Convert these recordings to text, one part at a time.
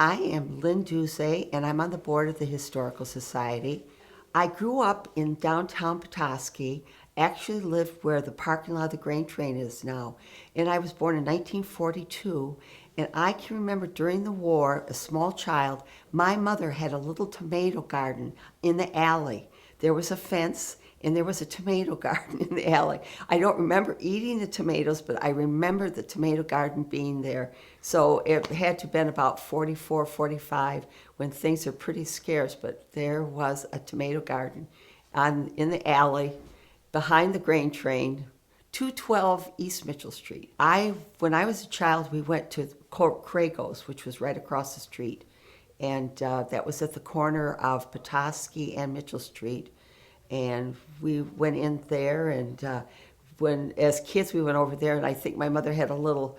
I am Lynn Duse, and I'm on the board of the Historical Society. I grew up in downtown Petoskey, actually lived where the parking lot of the grain train is now, and I was born in 1942, and I can remember during the war, a small child, my mother had a little tomato garden in the alley. There was a fence, and there was a tomato garden in the alley. I don't remember eating the tomatoes, but I remember the tomato garden being there. So it had to have been about 44, 45 when things are pretty scarce, but there was a tomato garden in the alley behind the grain train, 212 East Mitchell Street. When I was a child, we went to Crago's, which was right across the street. And that was at the corner of Petoskey and Mitchell Street. And we went in there, and as kids we went over there, and I think my mother had a little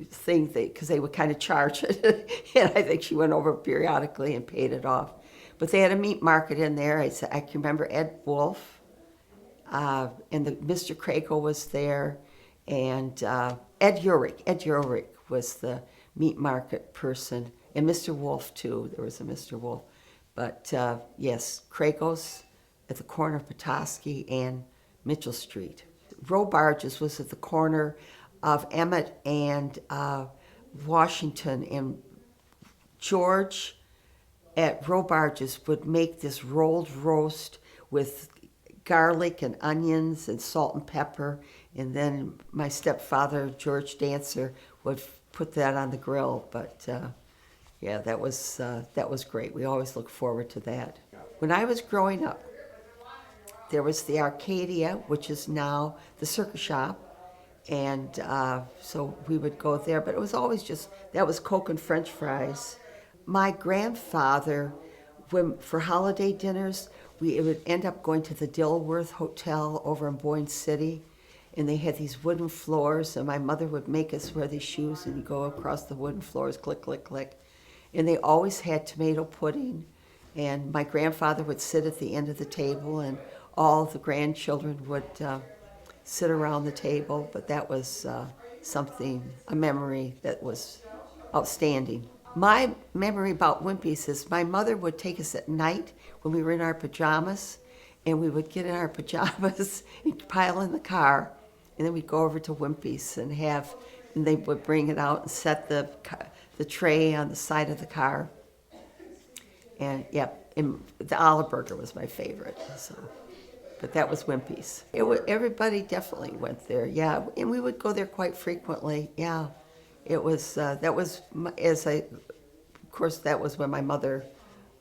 thing because they would kind of charge it, and I think she went over periodically and paid it off. But they had a meat market in there. I can remember Ed Wolf, and Mr. Crago was there, and Ed Urick was the meat market person, and Mr. Wolf too. There was a Mr. Wolf. But yes, Crago's at the corner of Petoskey and Mitchell Street. Robarges was at the corner of Emmett and Washington, and George at Robarges would make this rolled roast with garlic and onions and salt and pepper, and then my stepfather, George Dancer, would put that on the grill. But yeah, that was great. We always look forward to that. When I was growing up, there was the Arcadia, which is now the Circus Shop, and so we would go there. But it was always that was Coke and French fries. My grandfather, for holiday dinners, we would end up going to the Dilworth Hotel over in Boyne City, and they had these wooden floors, and my mother would make us wear these shoes, and you go across the wooden floors, click, click, click. And they always had tomato pudding, and my grandfather would sit at the end of the table, and all the grandchildren would sit around the table. But that was a memory that was outstanding. My memory about Wimpy's is my mother would take us at night when we were in our pajamas, and we would get in our pajamas and pile in the car, and then we'd go over to Wimpy's and they would bring it out and set the tray on the side of the car. And and the Olive Burger was my favorite. So, but that was Wimpy's. Everybody definitely went there. Yeah, and we would go there quite frequently. Yeah, it was of course that was when my mother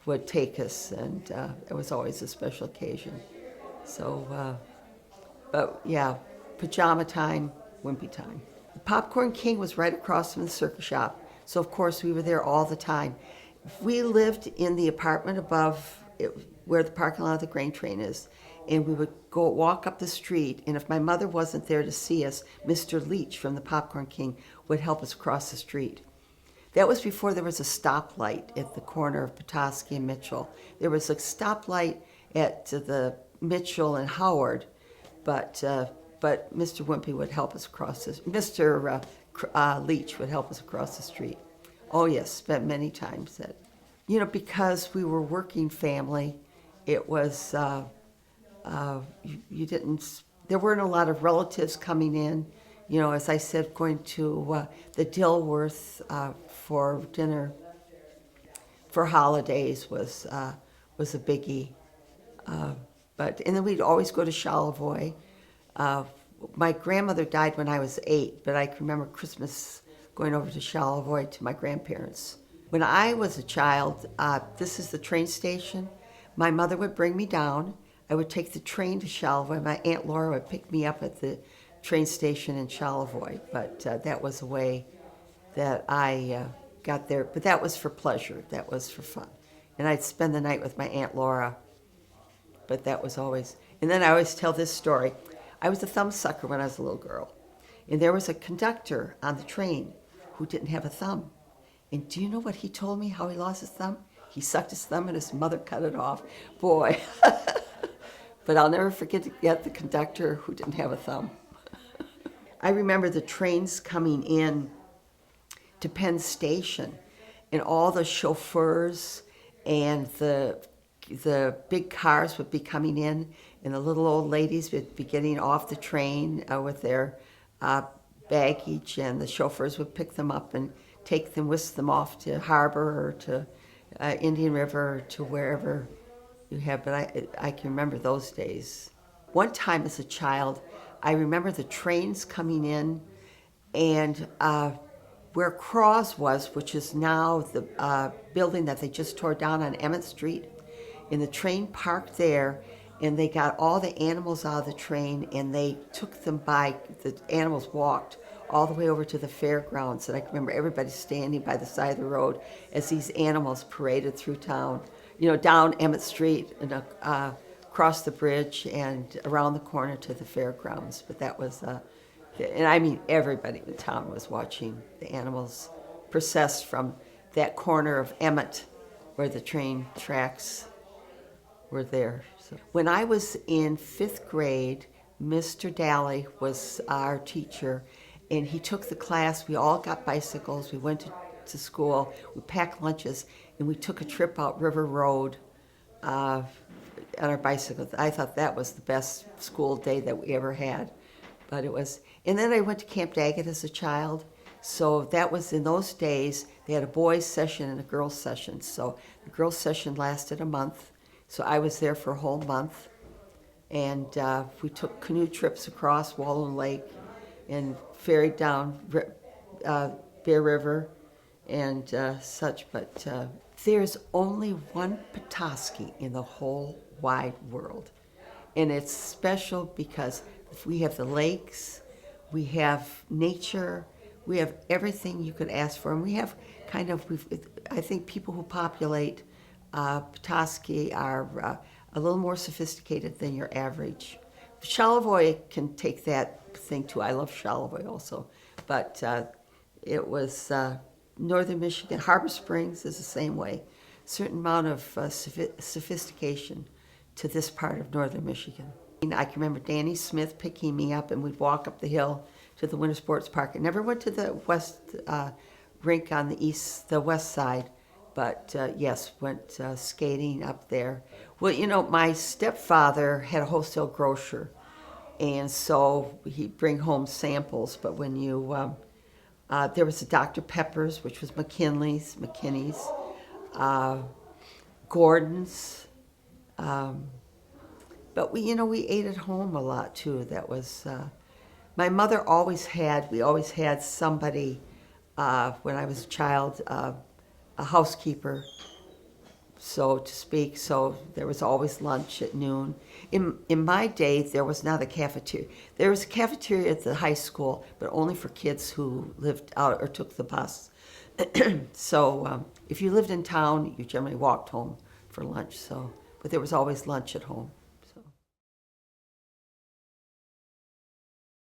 would take us, and it was always a special occasion. So, but yeah, pajama time, Wimpy time. The Popcorn King was right across from the Circus Shop. So, of course, we were there all the time. We lived in the apartment above where the parking lot of the grain train is, and we would go walk up the street, and if my mother wasn't there to see us, Mr. Leach from the Popcorn King would help us cross the street. That was before there was a stoplight at the corner of Petoskey and Mitchell. There was a stoplight at the Mitchell and Howard, but Mr. Wimpy would help us cross this. Mr. Leach would help us across the street. Oh yes, spent many times that. Because we were working family, it was, there weren't a lot of relatives coming in. As I said, going to the Dilworth for dinner for holidays was a biggie. And then we'd always go to Charlevoix. My grandmother died when I was 8, but I can remember Christmas going over to Charlevoix to my grandparents. When I was a child, this is the train station. My mother would bring me down. I would take the train to Charlevoix. My Aunt Laura would pick me up at the train station in Charlevoix. But that was a way that I got there. But that was for pleasure. That was for fun. And I'd spend the night with my Aunt Laura. But that was always... And then I always tell this story. I was a thumbsucker when I was a little girl. And there was a conductor on the train who didn't have a thumb. And do you know what he told me, how he lost his thumb? He sucked his thumb and his mother cut it off. Boy. But I'll never forget the conductor who didn't have a thumb. I remember the trains coming in to Penn Station. and all the chauffeurs and the big cars would be coming in, and the little old ladies would be getting off the train with their baggage, and the chauffeurs would pick them up and take them, whisk them off to Harbor or to Indian River or to wherever you have. But I can remember those days. One time as a child, I remember the trains coming in, and where Craw's was, which is now the building that they just tore down on Emmett Street, and the train parked there, and they got all the animals out of the train, and they took them the animals walked all the way over to the fairgrounds. And I can remember everybody standing by the side of the road as these animals paraded through town, down Emmett Street and across the bridge and around the corner to the fairgrounds. But that was, and I mean, everybody in town was watching the animals process from that corner of Emmett where the train tracks were there. So when I was in 5th grade, Mr. Daly was our teacher, and he took the class. We all got bicycles. We went to school. We packed lunches, and we took a trip out River Road on our bicycles. I thought that was the best school day that we ever had. But it was, and then I went to Camp Daggett as a child. So that was in those days. They had a boys' session and a girls' session. So the girls' session lasted a month. So I was there for a whole month, and we took canoe trips across Walloon Lake and ferried down Bear River and such. But there's only one Petoskey in the whole wide world, and it's special because we have the lakes, we have nature, we have everything you could ask for, and we have I think people who populate Petoskey are a little more sophisticated than your average. Charlevoix can take that thing too. I love Charlevoix also, but it was northern Michigan. Harbor Springs is the same way. Certain amount of sophistication to this part of northern Michigan. I can remember Danny Smith picking me up, and we'd walk up the hill to the Winter Sports Park. I never went to the west rink on the west side. But yes, went skating up there. Well, my stepfather had a wholesale grocer, and so he'd bring home samples. But when there was a Dr. Pepper's, which was McKinney's, Gordon's. But we ate at home a lot too. That was, my mother we always had somebody, when I was a child, a housekeeper, so to speak. So there was always lunch at noon. In my day, there was not a cafeteria. There was a cafeteria at the high school, but only for kids who lived out or took the bus. So if you lived in town, you generally walked home for lunch. But there was always lunch at home.